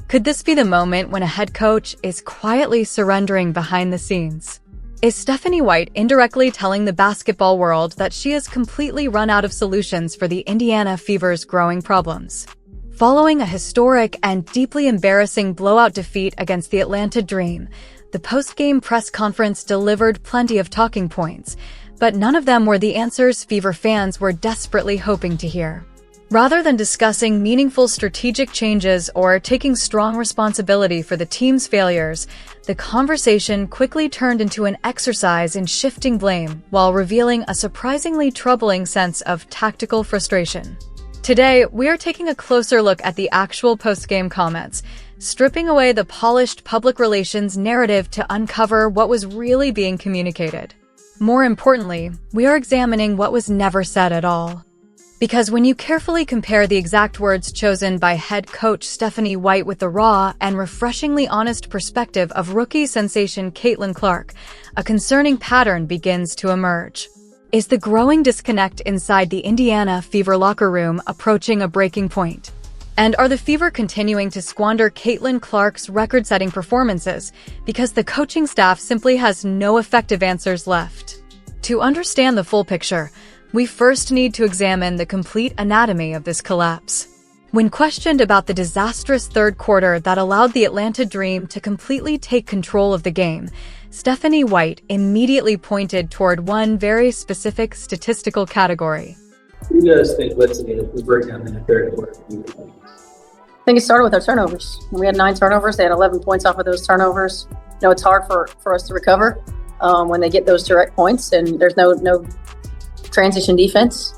Could this be the moment when a head coach is quietly surrendering behind the scenes? Is Stephanie White indirectly telling the basketball world that she has completely run out of solutions for the Indiana Fever's growing problems? Following a historic and deeply embarrassing blowout defeat against the Atlanta Dream, the post-game press conference delivered plenty of talking points, but none of them were the answers Fever fans were desperately hoping to hear. Rather than discussing meaningful strategic changes or taking strong responsibility for the team's failures, the conversation quickly turned into an exercise in shifting blame while revealing a surprisingly troubling sense of tactical frustration. Today, we are taking a closer look at the actual post-game comments, stripping away the polished public relations narrative to uncover what was really being communicated. More importantly, we are examining what was never said at all. Because when you carefully compare the exact words chosen by head coach Stephanie White with the raw and refreshingly honest perspective of rookie sensation Caitlin Clark, a concerning pattern begins to emerge. Is the growing disconnect inside the Indiana Fever locker room approaching a breaking point? And are the Fever continuing to squander Caitlin Clark's record-setting performances because the coaching staff simply has no effective answers left? To understand the full picture, we first need to examine the complete anatomy of this collapse. When questioned about the disastrous third quarter that allowed the Atlanta Dream to completely take control of the game, Stephanie White immediately pointed toward one very specific statistical category. Who does think, let's say, if we break down in the third quarter? I think it started with our turnovers. We had 9 turnovers. They had 11 points off of those turnovers. It's hard for us to recover when they get those direct points, and there's no transition defense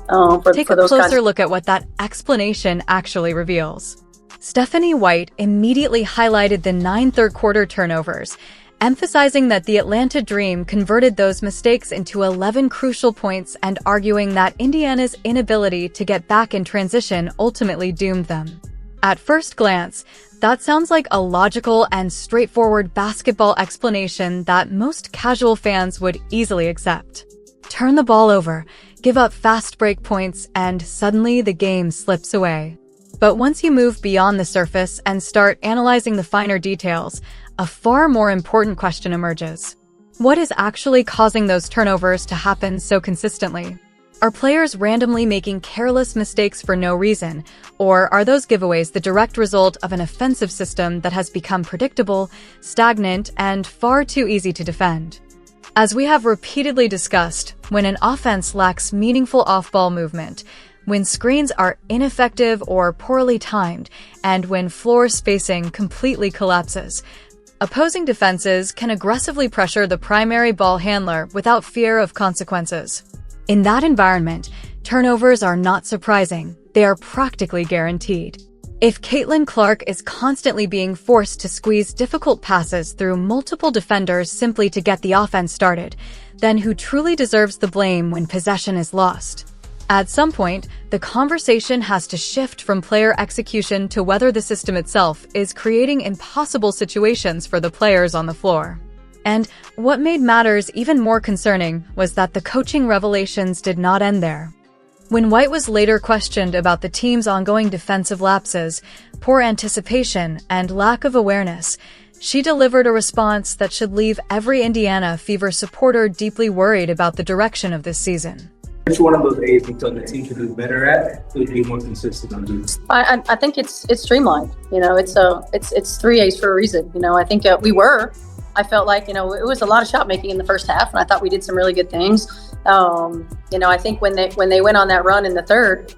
Take for a those closer look at what that explanation actually reveals. Stephanie White immediately highlighted the 9 third-quarter turnovers, emphasizing that the Atlanta Dream converted those mistakes into 11 crucial points and arguing that Indiana's inability to get back in transition ultimately doomed them. At first glance, that sounds like a logical and straightforward basketball explanation that most casual fans would easily accept. Turn the ball over, give up fast break points, and suddenly the game slips away. But once you move beyond the surface and start analyzing the finer details, a far more important question emerges. What is actually causing those turnovers to happen so consistently? Are players randomly making careless mistakes for no reason, or are those giveaways the direct result of an offensive system that has become predictable, stagnant, and far too easy to defend? As we have repeatedly discussed, when an offense lacks meaningful off-ball movement, when screens are ineffective or poorly timed, and when floor spacing completely collapses, opposing defenses can aggressively pressure the primary ball handler without fear of consequences. In that environment, turnovers are not surprising, they are practically guaranteed. If Caitlin Clark is constantly being forced to squeeze difficult passes through multiple defenders simply to get the offense started, then who truly deserves the blame when possession is lost? At some point, the conversation has to shift from player execution to whether the system itself is creating impossible situations for the players on the floor. And what made matters even more concerning was that the coaching revelations did not end there. When White was later questioned about the team's ongoing defensive lapses, poor anticipation, and lack of awareness, she delivered a response that should leave every Indiana Fever supporter deeply worried about the direction of this season. Which one of those A's you thought the team could do better at to be more consistent on defense? I think it's streamlined. It's 3 A's for a reason. I think I felt like, it was a lot of shot making in the first half, and I thought we did some really good things. I think when they went on that run in the third,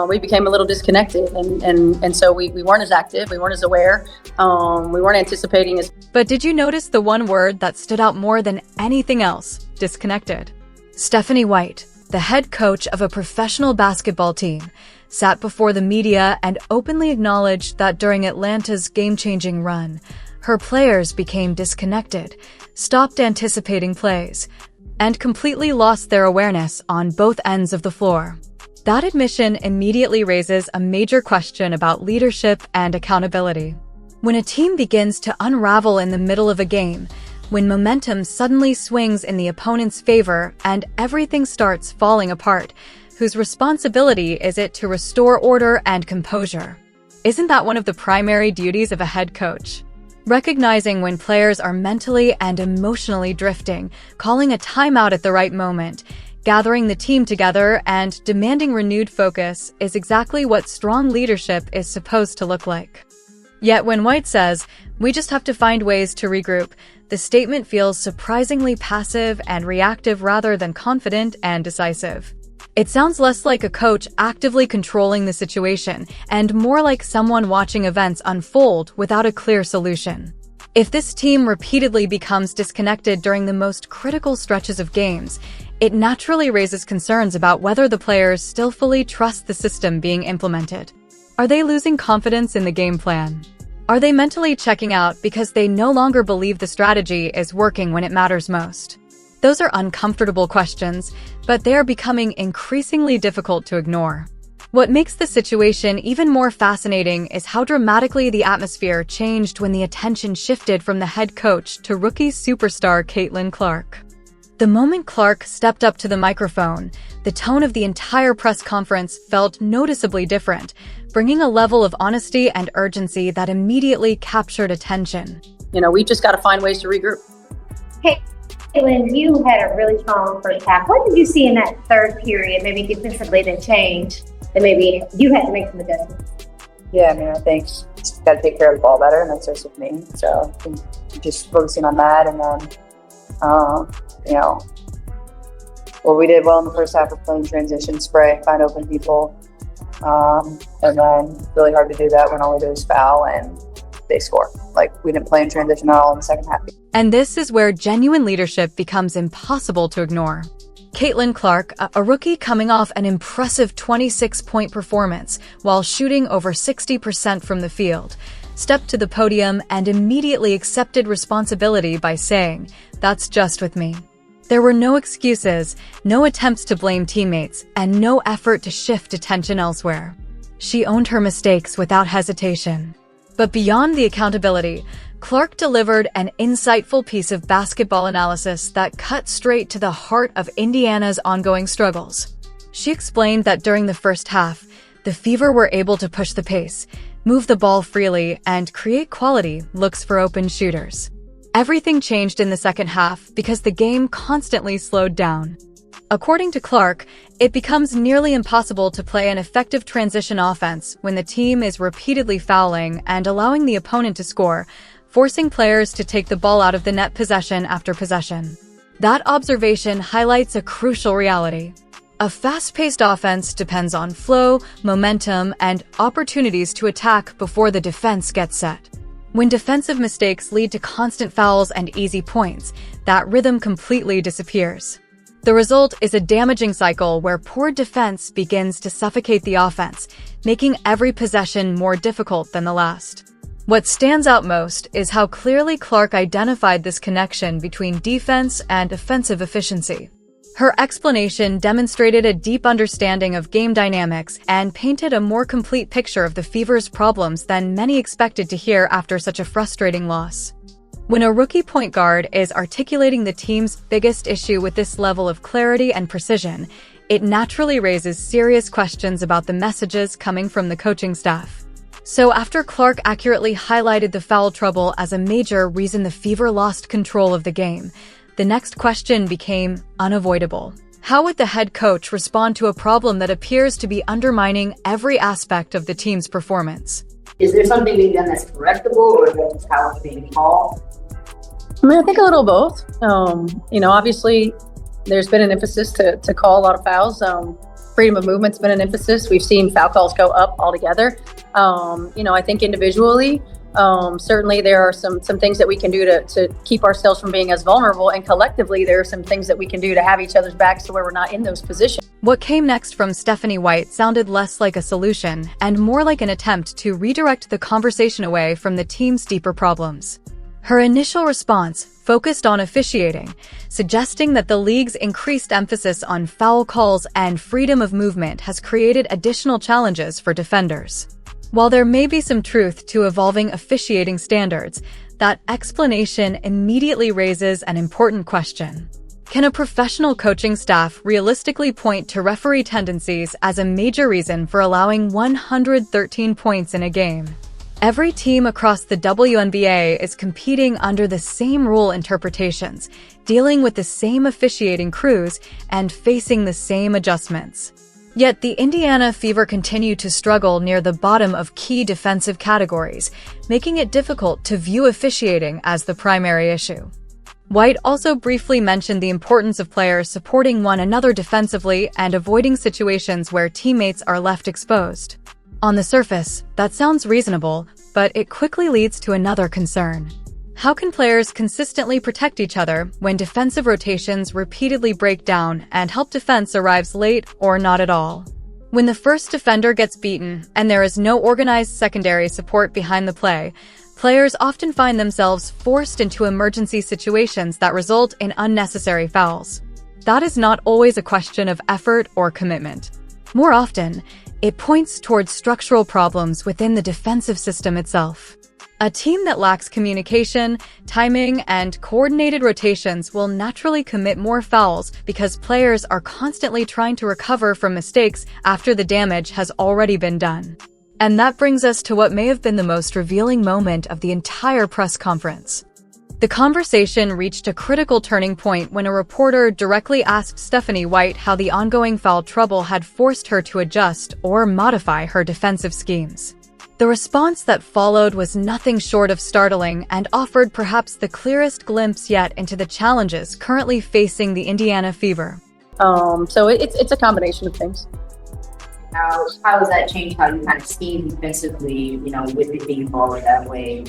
we became a little disconnected, and so we weren't as active, we weren't as aware, we weren't anticipating as. But did you notice the one word that stood out more than anything else? Disconnected. Stephanie White, the head coach of a professional basketball team, sat before the media and openly acknowledged that during Atlanta's game-changing run, her players became disconnected, stopped anticipating plays, and completely lost their awareness on both ends of the floor. That admission immediately raises a major question about leadership and accountability. When a team begins to unravel in the middle of a game, when momentum suddenly swings in the opponent's favor and everything starts falling apart, whose responsibility is it to restore order and composure? Isn't that one of the primary duties of a head coach? Recognizing when players are mentally and emotionally drifting, calling a timeout at the right moment, gathering the team together, and demanding renewed focus is exactly what strong leadership is supposed to look like. Yet when White says, "We just have to find ways to regroup," the statement feels surprisingly passive and reactive rather than confident and decisive. It sounds less like a coach actively controlling the situation and more like someone watching events unfold without a clear solution. If this team repeatedly becomes disconnected during the most critical stretches of games, it naturally raises concerns about whether the players still fully trust the system being implemented. Are they losing confidence in the game plan? Are they mentally checking out because they no longer believe the strategy is working when it matters most? Those are uncomfortable questions, but they are becoming increasingly difficult to ignore. What makes the situation even more fascinating is how dramatically the atmosphere changed when the attention shifted from the head coach to rookie superstar Caitlin Clark. The moment Clark stepped up to the microphone, the tone of the entire press conference felt noticeably different, bringing a level of honesty and urgency that immediately captured attention. We just got to find ways to regroup. Hey, Caitlin, you had a really strong first half. What did you see in that third period, maybe defensively, that changed, that maybe you had to make some adjustments? Yeah, I think just got to take care of the ball better, and that starts with me. So I think just focusing on that, and then, what we did well in the first half was playing transition, spray, find open people, and then really hard to do that when all we do is foul and they score. We didn't play in transition at all in the second half. And this is where genuine leadership becomes impossible to ignore. Caitlin Clark, a rookie coming off an impressive 26-point performance while shooting over 60% from the field, stepped to the podium and immediately accepted responsibility by saying, "That's just with me." There were no excuses, no attempts to blame teammates, and no effort to shift attention elsewhere. She owned her mistakes without hesitation. But beyond the accountability, Clark delivered an insightful piece of basketball analysis that cut straight to the heart of Indiana's ongoing struggles. She explained that during the first half, the Fever were able to push the pace, move the ball freely, and create quality looks for open shooters. Everything changed in the second half because the game constantly slowed down. According to Clark, it becomes nearly impossible to play an effective transition offense when the team is repeatedly fouling and allowing the opponent to score, forcing players to take the ball out of the net possession after possession. That observation highlights a crucial reality. A fast-paced offense depends on flow, momentum, and opportunities to attack before the defense gets set. When defensive mistakes lead to constant fouls and easy points, that rhythm completely disappears. The result is a damaging cycle where poor defense begins to suffocate the offense, making every possession more difficult than the last. What stands out most is how clearly Clark identified this connection between defense and offensive efficiency. Her explanation demonstrated a deep understanding of game dynamics and painted a more complete picture of the Fever's problems than many expected to hear after such a frustrating loss. When a rookie point guard is articulating the team's biggest issue with this level of clarity and precision, it naturally raises serious questions about the messages coming from the coaching staff. So after Clark accurately highlighted the foul trouble as a major reason the Fever lost control of the game, the next question became unavoidable. How would the head coach respond to a problem that appears to be undermining every aspect of the team's performance? Is there something being done that's correctable, or is that just how it's being called? I think a little of both. Obviously, there's been an emphasis to call a lot of fouls. Freedom of movement's been an emphasis. We've seen foul calls go up altogether. I think individually, certainly there are some things that we can do to keep ourselves from being as vulnerable, and collectively there are some things that we can do to have each other's backs to where we're not in those positions. What came next from Stephanie White sounded less like a solution and more like an attempt to redirect the conversation away from the team's deeper problems. Her initial response focused on officiating, suggesting that the league's increased emphasis on foul calls and freedom of movement has created additional challenges for defenders. While there may be some truth to evolving officiating standards, that explanation immediately raises an important question. Can a professional coaching staff realistically point to referee tendencies as a major reason for allowing 113 points in a game? Every team across the WNBA is competing under the same rule interpretations, dealing with the same officiating crews, and facing the same adjustments. Yet the Indiana Fever continue to struggle near the bottom of key defensive categories, making it difficult to view officiating as the primary issue. White also briefly mentioned the importance of players supporting one another defensively and avoiding situations where teammates are left exposed. On the surface, that sounds reasonable, but it quickly leads to another concern. How can players consistently protect each other when defensive rotations repeatedly break down and help defense arrives late or not at all? When the first defender gets beaten and there is no organized secondary support behind the play, players often find themselves forced into emergency situations that result in unnecessary fouls. That is not always a question of effort or commitment. More often, it points towards structural problems within the defensive system itself. A team that lacks communication, timing, and coordinated rotations will naturally commit more fouls because players are constantly trying to recover from mistakes after the damage has already been done. And that brings us to what may have been the most revealing moment of the entire press conference. The conversation reached a critical turning point when a reporter directly asked Stephanie White how the ongoing foul trouble had forced her to adjust or modify her defensive schemes. The response that followed was nothing short of startling and offered perhaps the clearest glimpse yet into the challenges currently facing the Indiana Fever. So it's a combination of things. How has that changed how you kind of scheme defensively, with it being forward that way?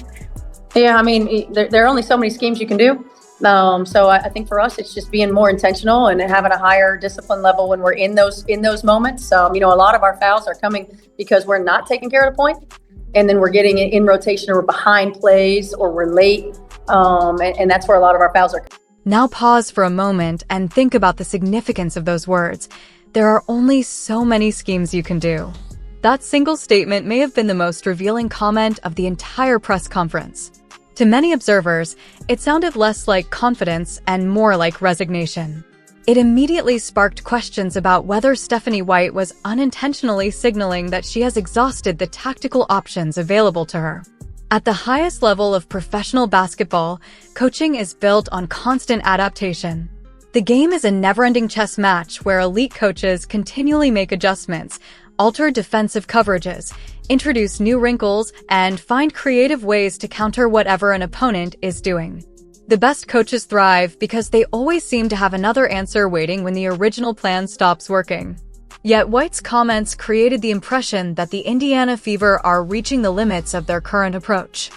Yeah, I mean, there are only so many schemes you can do. So I think for us, it's just being more intentional and having a higher discipline level when we're in those moments. A lot of our fouls are coming because we're not taking care of the point, and then we're getting in rotation or we're behind plays or we're late, and that's where a lot of our fouls are. Now pause for a moment and think about the significance of those words. There are only so many schemes you can do. That single statement may have been the most revealing comment of the entire press conference. To many observers, it sounded less like confidence and more like resignation. It immediately sparked questions about whether Stephanie White was unintentionally signaling that she has exhausted the tactical options available to her. At the highest level of professional basketball, coaching is built on constant adaptation. The game is a never-ending chess match where elite coaches continually make adjustments, alter defensive coverages, introduce new wrinkles, and find creative ways to counter whatever an opponent is doing. The best coaches thrive because they always seem to have another answer waiting when the original plan stops working. Yet White's comments created the impression that the Indiana Fever are reaching the limits of their current approach.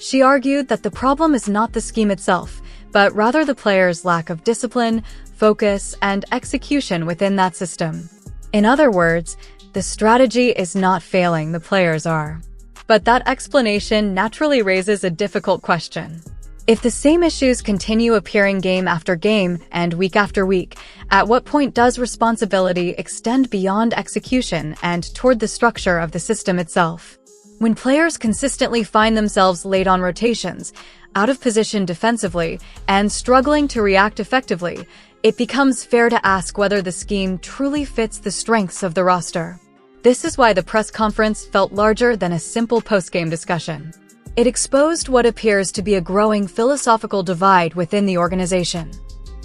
She argued that the problem is not the scheme itself, but rather the players' lack of discipline, focus, and execution within that system. In other words, the strategy is not failing, the players are. But that explanation naturally raises a difficult question. If the same issues continue appearing game after game and week after week, at what point does responsibility extend beyond execution and toward the structure of the system itself? When players consistently find themselves late on rotations, out of position defensively, and struggling to react effectively, it becomes fair to ask whether the scheme truly fits the strengths of the roster. This is why the press conference felt larger than a simple post-game discussion. It exposed what appears to be a growing philosophical divide within the organization.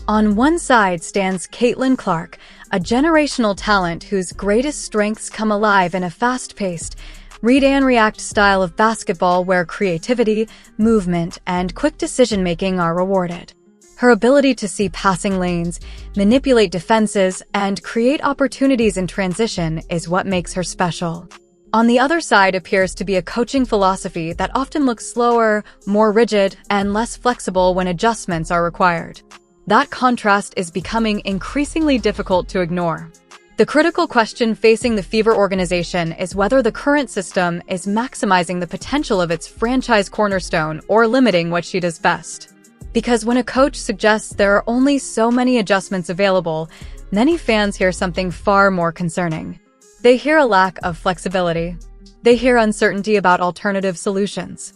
On one side stands Caitlin Clark, a generational talent whose greatest strengths come alive in a fast-paced, read-and-react style of basketball where creativity, movement, and quick decision-making are rewarded. Her ability to see passing lanes, manipulate defenses, and create opportunities in transition is what makes her special. On the other side appears to be a coaching philosophy that often looks slower, more rigid, and less flexible when adjustments are required. That contrast is becoming increasingly difficult to ignore. The critical question facing the Fever organization is whether the current system is maximizing the potential of its franchise cornerstone or limiting what she does best. Because when a coach suggests there are only so many adjustments available, many fans hear something far more concerning. They hear a lack of flexibility. They hear uncertainty about alternative solutions.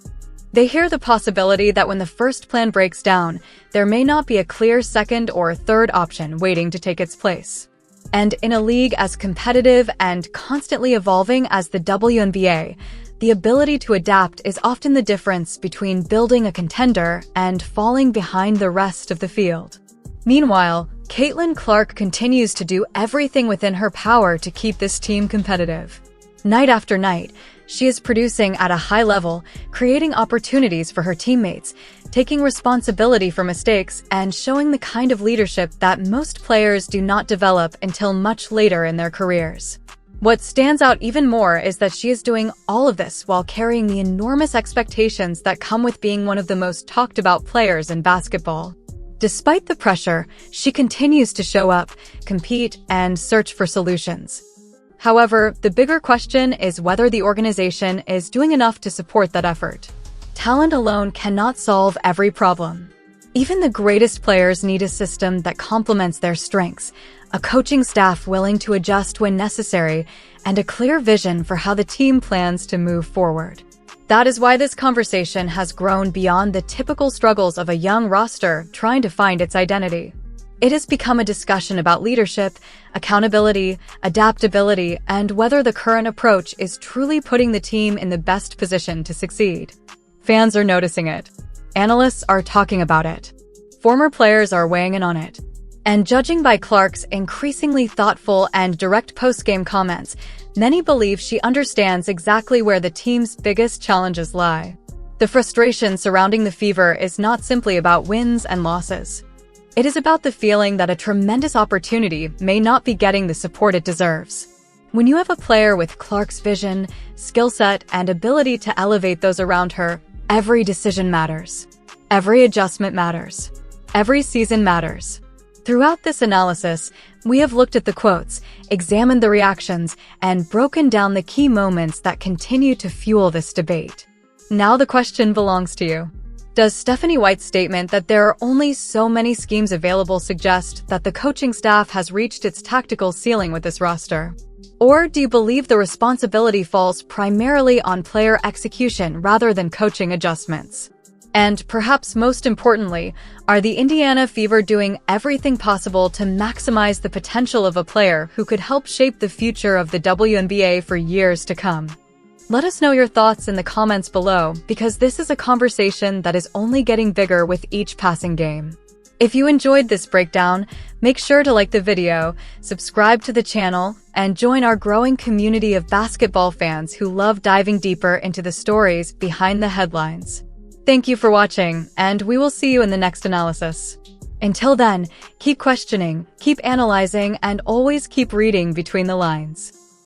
They hear the possibility that when the first plan breaks down, there may not be a clear second or third option waiting to take its place. And in a league as competitive and constantly evolving as the WNBA, the ability to adapt is often the difference between building a contender and falling behind the rest of the field. Meanwhile, Caitlin Clark continues to do everything within her power to keep this team competitive. Night after night, she is producing at a high level, creating opportunities for her teammates, taking responsibility for mistakes, and showing the kind of leadership that most players do not develop until much later in their careers. What stands out even more is that she is doing all of this while carrying the enormous expectations that come with being one of the most talked about players in basketball. Despite the pressure, she continues to show up, compete, and search for solutions. However, the bigger question is whether the organization is doing enough to support that effort. Talent alone cannot solve every problem. Even the greatest players need a system that complements their strengths, a coaching staff willing to adjust when necessary, and a clear vision for how the team plans to move forward. That is why this conversation has grown beyond the typical struggles of a young roster trying to find its identity. It has become a discussion about leadership, accountability, adaptability, and whether the current approach is truly putting the team in the best position to succeed. Fans are noticing it. Analysts are talking about it. Former players are weighing in on it. And judging by Clark's increasingly thoughtful and direct post-game comments, many believe she understands exactly where the team's biggest challenges lie. The frustration surrounding the Fever is not simply about wins and losses. It is about the feeling that a tremendous opportunity may not be getting the support it deserves. When you have a player with Clark's vision, skill set, and ability to elevate those around her, every decision matters. Every adjustment matters. Every season matters. Throughout this analysis, we have looked at the quotes, examined the reactions, and broken down the key moments that continue to fuel this debate. Now the question belongs to you. Does Stephanie White's statement that there are only so many schemes available suggest that the coaching staff has reached its tactical ceiling with this roster? Or do you believe the responsibility falls primarily on player execution rather than coaching adjustments? And perhaps most importantly, are the Indiana Fever doing everything possible to maximize the potential of a player who could help shape the future of the WNBA for years to come? Let us know your thoughts in the comments below, because this is a conversation that is only getting bigger with each passing game. If you enjoyed this breakdown, make sure to like the video, subscribe to the channel, and join our growing community of basketball fans who love diving deeper into the stories behind the headlines. Thank you for watching, and we will see you in the next analysis. Until then, keep questioning, keep analyzing, and always keep reading between the lines.